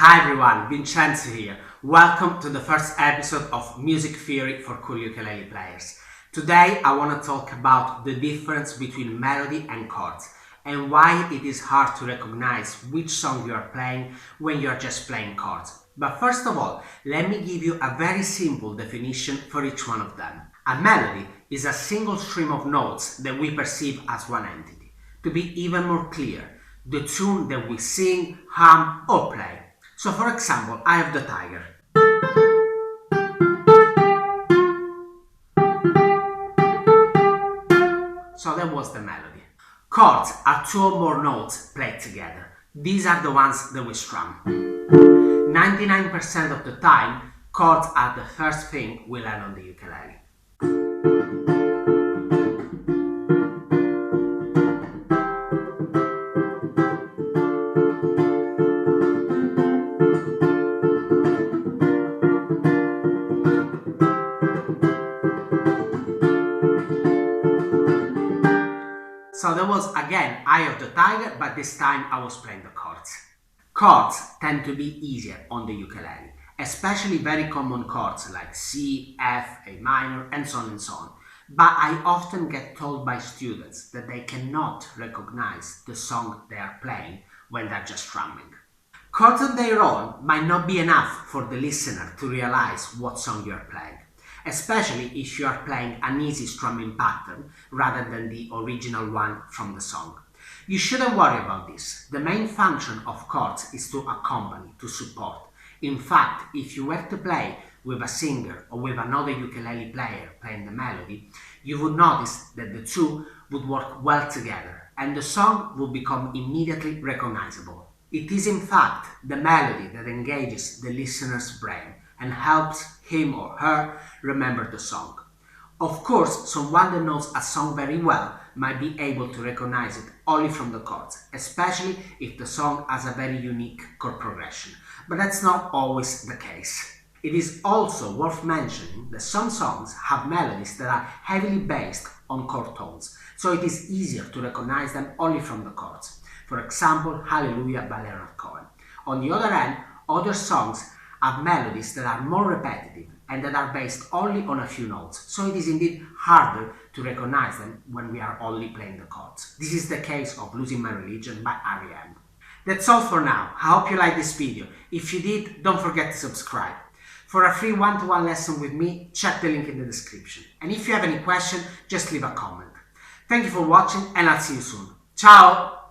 Hi everyone, Vincenzo here. Welcome to the first episode of Music Theory for Cool Ukulele Players. Today I want to talk about the difference between melody and chords and why it is hard to recognize which song you are playing when you are just playing chords. But first of all, let me give you a very simple definition for each one of them. A melody is a single stream of notes that we perceive as one entity. To be even more clear, the tune that we sing, hum or play. So for example, I have the tiger. So that was the melody. Chords are two or more notes played together. These are the ones that we strum. 99% of the time, chords are the first thing we learn on the ukulele. So that was again Eye of the Tiger, but this time I was playing the chords. Chords tend to be easier on the ukulele, especially very common chords like C, F, A minor, and so on and so on. But I often get told by students that they cannot recognize the song they are playing when they're just strumming. Chords on their own might not be enough for the listener to realize what song you are playing, especially if you are playing an easy strumming pattern rather than the original one from the song. You shouldn't worry about this. The main function of chords is to accompany, to support. In fact, if you were to play with a singer or with another ukulele player playing the melody, you would notice that the two would work well together and the song would become immediately recognizable. It is in fact the melody that engages the listener's brain and helps him or her remember the song. Of course, someone that knows a song very well might be able to recognize it only from the chords, especially if the song has a very unique chord progression. But that's not always the case. It is also worth mentioning that some songs have melodies that are heavily based on chord tones, so it is easier to recognize them only from the chords. For example, Hallelujah by Leonard Cohen. On the other hand, other songs have melodies that are more repetitive and that are based only on a few notes, so it is indeed harder to recognize them when we are only playing the chords. This is the case of Losing My Religion by R.E.M. That's all for now. I hope you liked this video. If you did, don't forget to subscribe. For a free one-to-one lesson with me, check the link in the description. And if you have any question, just leave a comment. Thank you for watching and I'll see you soon. Ciao!